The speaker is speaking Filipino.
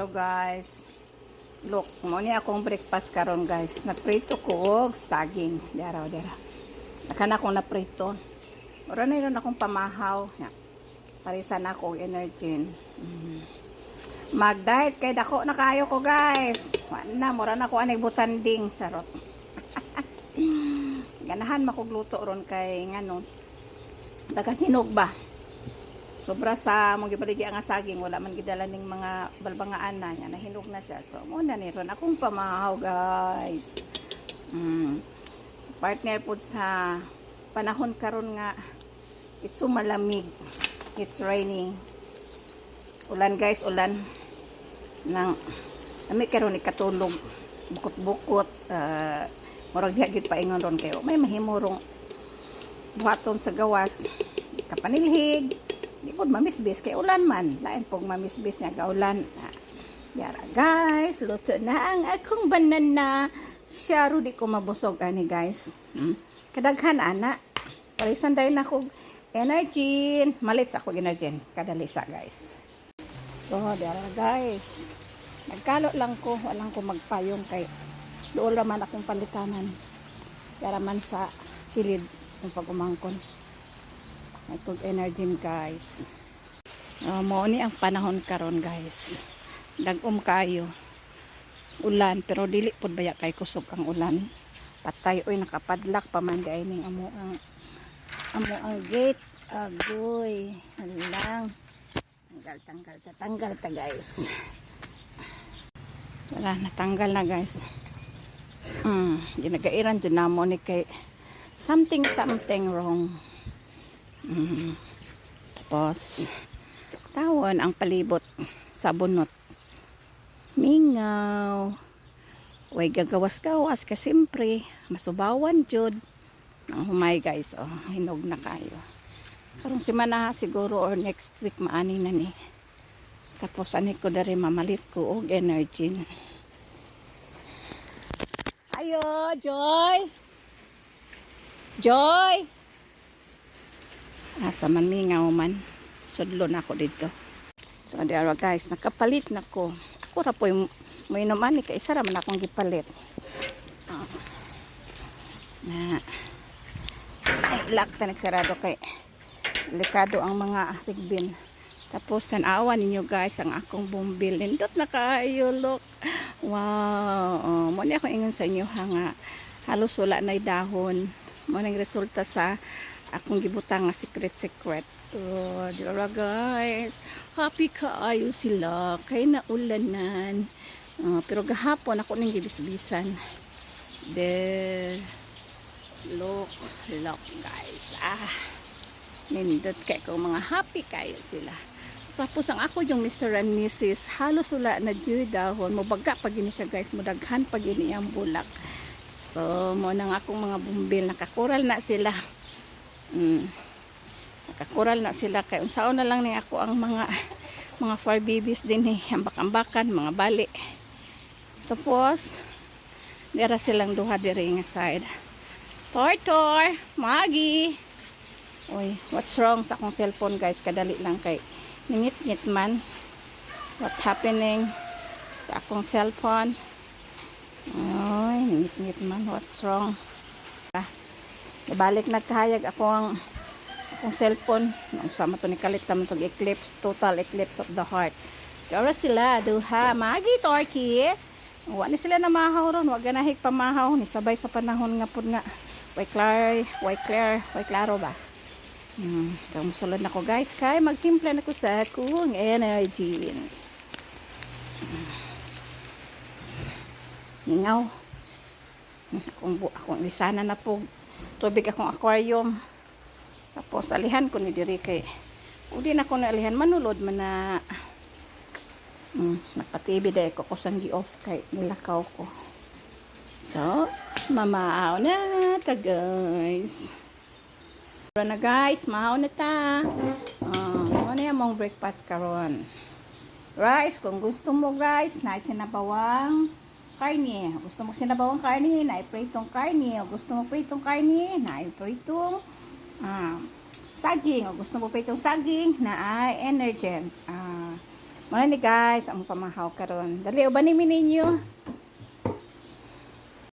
Hello guys. Look, mo ni akong breakfast karon guys. Naprito ko og saging. Dara. Nakana akong naprito. Ora na ron akong pamahaw. Parisan ako og energy. Mag-diet kay dako na kayo ko guys. Na mura na ko anay butanding charot. Ganahan makugluto ron kay ngano. Nagatinog ba? Sobra sa mong gibaligi ang saging, wala man gidala ning mga balbangaan na niya, nahinog na siya. So mo na ni ron akong pamahaw guys. Partner po sa panahon karon nga it's so malamig. It's raining. Ulan guys, ulan. Nang ami karon ikatulog. Bukot-bukot. Murag diha gid paingon ron kayo. May mahimurong buhaton sa gawas. Kapanilhig. Di po mamisbis kay ulan man. Lain pong mamisbis niya kaulan. Yara guys, luto na ang akong banana. Syaro di ko mabusog ani guys. Kadaghan ana. Parisan dayon ako energy. Malit sa ako energy. Kadalisa guys. So, yara guys. Nagkalo lang ko. Walang ko magpayong kay doon raman akong palitanan. Yara man sa kilid ng pag-umangkon. Itong energy guys. Mo ni ang panahon karon guys. Dagom kayo. Ulan pero dili pud baya kay kusog ang ulan. Patay oy nakapadlak pa man di ning amo ang gate. Agoy. Halang. Tanggal ta guys. Wala natanggal na guys. Ginagairan jud namo ni kay something wrong. Tapos tawon ang palibot sa bunot. Mingaw. Way gagawas-gawas ka simpre. Masubawan jud. Ang humay guys. Oh, hinog na kayo. Karong semana siguro or next week maani na ni. Tapos ani ko dari mamalit ko og energy. Ayo, Joy. Joy. Asa man mingaw man. Sudlo na ako dito. So, diara guys, nakapalit na ko. Ako ra po mo inuman ni kay isa ra man akong gipalit. Na ay lock ta nagsarado kay delikado ang mga sigbin. Tapos tan-awan ninyo guys ang akong bumbil. Nindot na kaayo, look. Wow. Mo ni ako ingon sa inyo nga halos wala nay dahon. Mo nang resulta sa akong gibutang nga secret. Oh, diba guys? Happy kaayo sila kay naulanan. Pero gahapon ako ning gibisbisan. Look guys. Nindot kay ko mga happy kayo sila. Tapos ang ako yung Mr. and Mrs. halos wala na due dahon. Mubaga pag ini siya guys. Mudaghan pag ini ang bulak. So, mo nang akong mga bumbil. Nakakural na sila. Nakakural na sila. Kaya unsaon na lang ni ako ang mga fur babies din eh. Ambak-ambakan, mga bali. Tapos, dira silang duha diri nga side. Tor, Maggie. Uy, what's wrong sa akong cellphone guys? Kadali lang kay ningit-ngit man. What happening sa akong cellphone? Uy, ningit-ngit man. What's wrong? Ibalik nagkahayag akong cellphone. Sama to ni kalit naman itong eclipse. Total eclipse of the heart. Kaya sila, duha. Maggie, Torky. Wala sila na mahaw ron. Wag ganahig pamahaw. Nisabay sa panahon nga po nga. Way klaro ba? So, musulod na ko guys. Kaya magtimpla na ko sa akong energy. Ngaw. Akong lisana na po. Tubig akong aquarium. Tapos alihan ko ni diri kay udi na ko na alihan manulod man na nagpatibi dai ko kusang gi-off kay nilakaw ko. So, mamaaw na ta guys. Na guys, maaw na ta. Ano na yung breakfast karon? Rice, kung gusto mo guys, na sinabawang karne. Gusto mo sinabawang karne, na ipritong karne. O gusto mo pritong karne, na ipritong saging. O gusto mo pritong saging, na ay energen. Muna ni guys, ang pamahaw karon. Dali uban ni ninyo.